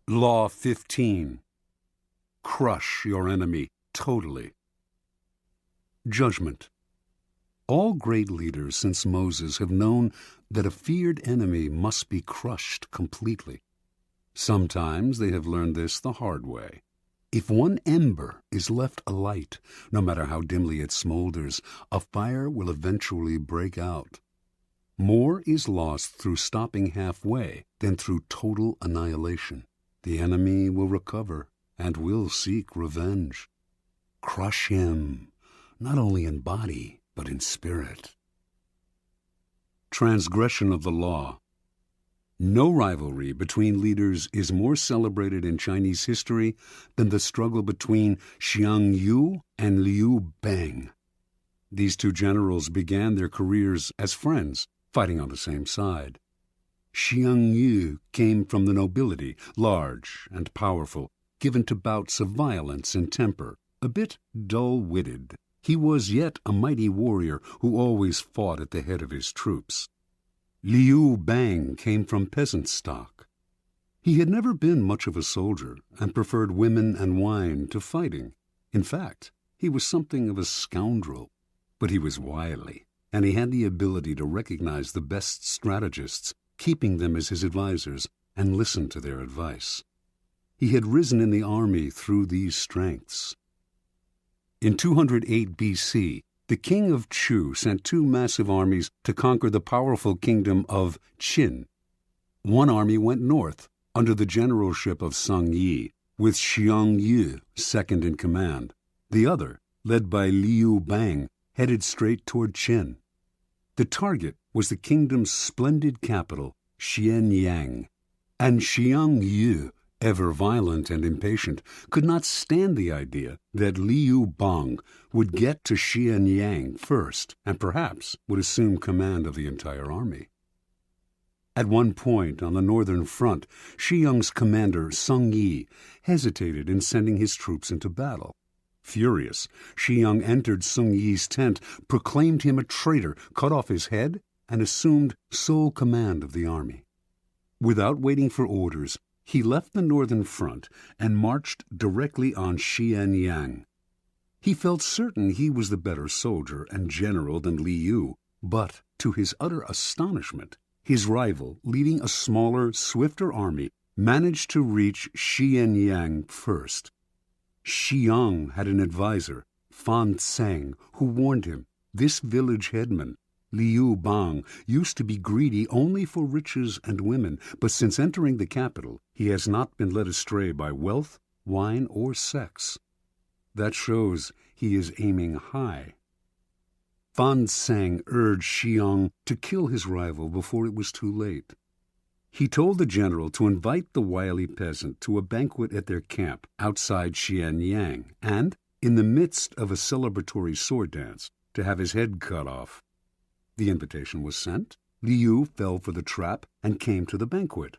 Law 15. Crush your enemy totally. Judgment. All great leaders since Moses have known that a feared enemy must be crushed completely. Sometimes they have learned this the hard way. If one ember is left alight, no matter how dimly it smolders, a fire will eventually break out. More is lost through stopping halfway than through total annihilation. The enemy will recover and will seek revenge. Crush him, not only in body, but in spirit. Transgression of the law. No rivalry between leaders is more celebrated in Chinese history than the struggle between Xiang Yu and Liu Bang. These two generals began their careers as friends, fighting on the same side. Xiang Yu came from the nobility, large and powerful, given to bouts of violence and temper, a bit dull-witted. He was yet a mighty warrior who always fought at the head of his troops. Liu Bang came from peasant stock. He had never been much of a soldier and preferred women and wine to fighting. In fact, he was something of a scoundrel, but he was wily, and he had the ability to recognize the best strategists, keeping them as his advisers, and listen to their advice. He had risen in the army through these strengths. In 208 B.C., the king of Chu sent two massive armies to conquer the powerful kingdom of Qin. One army went north, under the generalship of Sung Yi, with Xiang Yu second in command. The other, led by Liu Bang, headed straight toward Qin. The target was the kingdom's splendid capital, Xianyang, and Xiang Yu, ever violent and impatient, could not stand the idea that Liu Bang would get to Xianyang first and perhaps would assume command of the entire army. At one point on the northern front, Xiang's commander, Sung Yi, hesitated in sending his troops into battle. Furious, Xiang entered Sung Yi's tent, proclaimed him a traitor, cut off his head, and assumed sole command of the army. Without waiting for orders, he left the northern front and marched directly on Xianyang. He felt certain he was the better soldier and general than Liu, but, to his utter astonishment, his rival, leading a smaller, swifter army, managed to reach Xianyang first. Xiang had an advisor, Fan Tseng, who warned him, this village headman, Liu Bang, used to be greedy only for riches and women, but since entering the capital, he has not been led astray by wealth, wine, or sex. That shows he is aiming high. Fan Tseng urged Xiang to kill his rival before it was too late. He told the general to invite the wily peasant to a banquet at their camp outside Xianyang, and, in the midst of a celebratory sword dance, to have his head cut off. The invitation was sent. Liu fell for the trap and came to the banquet.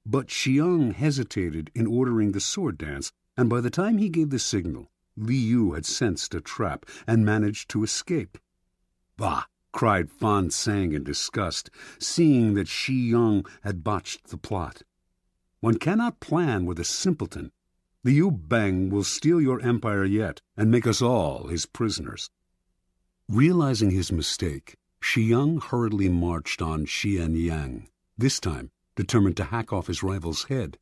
But Xiang hesitated in ordering the sword dance, and by the time he gave the signal, Liu had sensed a trap and managed to escape. "Bah!" cried Fan Tseng in disgust, seeing that Xiang had botched the plot. "One cannot plan with a simpleton. Liu Bang will steal your empire yet and make us all his prisoners." Realizing his mistake, Xiang hurriedly marched on Xianyang, this time determined to hack off his rival's head.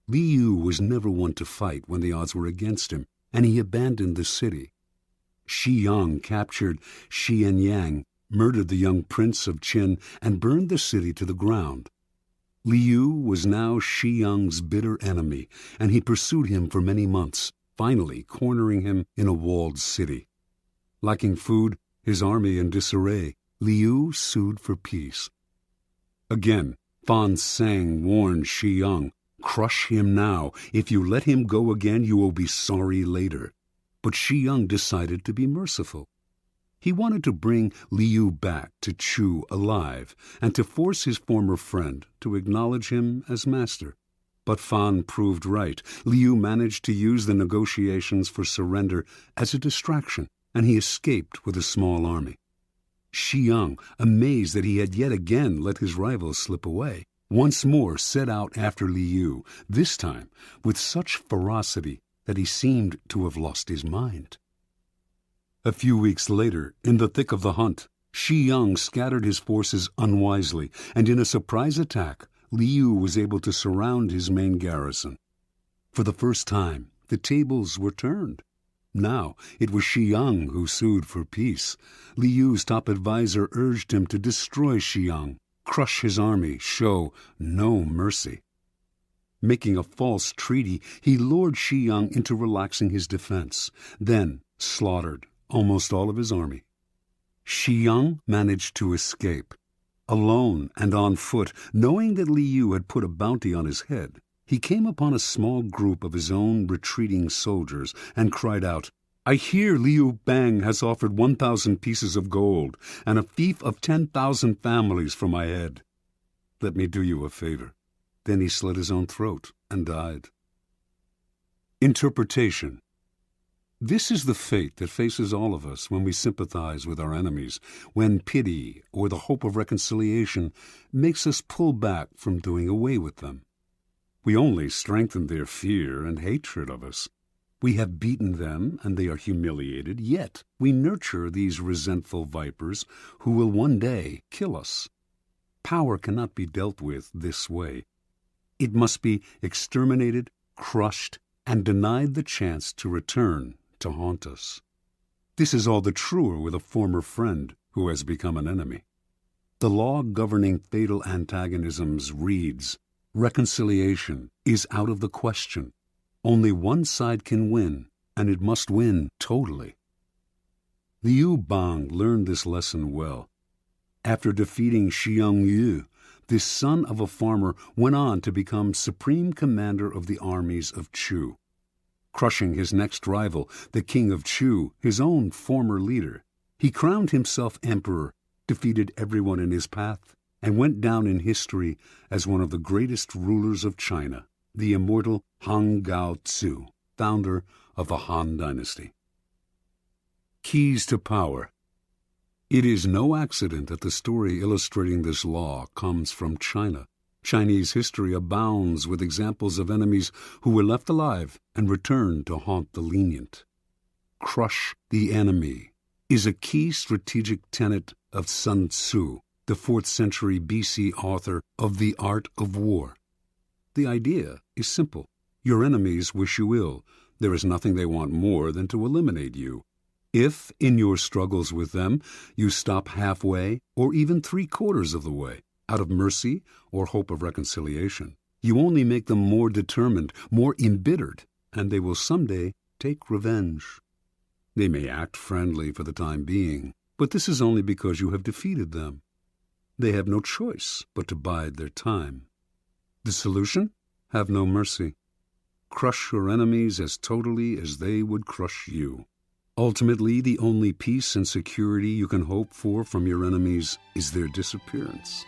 Liu was never one to fight when the odds were against him, and he abandoned the city. Xiang captured Xianyang, murdered the young prince of Qin, and burned the city to the ground. Liu was now Xiang's bitter enemy, and he pursued him for many months, finally cornering him in a walled city. Lacking food, his army in disarray, Liu sued for peace. Again, Fan Tseng warned Xiang, "Crush him now. If you let him go again, you will be sorry later." But Xiang decided to be merciful. He wanted to bring Liu back to Chu alive and to force his former friend to acknowledge him as master. But Fan proved right. Liu managed to use the negotiations for surrender as a distraction, and he escaped with a small army. Xiang, amazed that he had yet again let his rival slip away, once more set out after Liu, this time with such ferocity that he seemed to have lost his mind. A few weeks later, in the thick of the hunt, Shi Yang scattered his forces unwisely, and in a surprise attack, Liu was able to surround his main garrison. For the first time, the tables were turned. Now it was Shi Yang who sued for peace. Liu's top advisor urged him to destroy Shi Yang, crush his army, show no mercy. Making a false treaty, he lured Shi Yang into relaxing his defense, then slaughtered almost all of his army. Shi Yang managed to escape. Alone and on foot, knowing that Liu had put a bounty on his head, he came upon a small group of his own retreating soldiers and cried out, "I hear Liu Bang has offered 1,000 pieces of gold and a fief of 10,000 families for my head. Let me do you a favor." Then he slit his own throat and died. Interpretation. This is the fate that faces all of us when we sympathize with our enemies, when pity or the hope of reconciliation makes us pull back from doing away with them. We only strengthen their fear and hatred of us. We have beaten them and they are humiliated, yet we nurture these resentful vipers who will one day kill us. Power cannot be dealt with this way. It must be exterminated, crushed, and denied the chance to return to haunt us. This is all the truer with a former friend who has become an enemy. The law governing fatal antagonisms reads, "Reconciliation is out of the question. Only one side can win, and it must win totally." Liu Bang learned this lesson well. After defeating Xiang Yu, this son of a farmer went on to become supreme commander of the armies of Chu. Crushing his next rival, the king of Chu, his own former leader, he crowned himself emperor, defeated everyone in his path, and went down in history as one of the greatest rulers of China, the immortal Han Gao Tzu, founder of the Han Dynasty. Keys to power. It is no accident that the story illustrating this law comes from China. Chinese history abounds with examples of enemies who were left alive and returned to haunt the lenient. Crush the enemy is a key strategic tenet of Sun Tzu, the 4th century BC author of The Art of War. The idea is simple. Your enemies wish you ill. There is nothing they want more than to eliminate you. If, in your struggles with them, you stop halfway or even 3/4 of the way, out of mercy or hope of reconciliation, you only make them more determined, more embittered, and they will someday take revenge. They may act friendly for the time being, but this is only because you have defeated them. They have no choice but to bide their time. The solution? Have no mercy. Crush your enemies as totally as they would crush you. Ultimately, the only peace and security you can hope for from your enemies is their disappearance.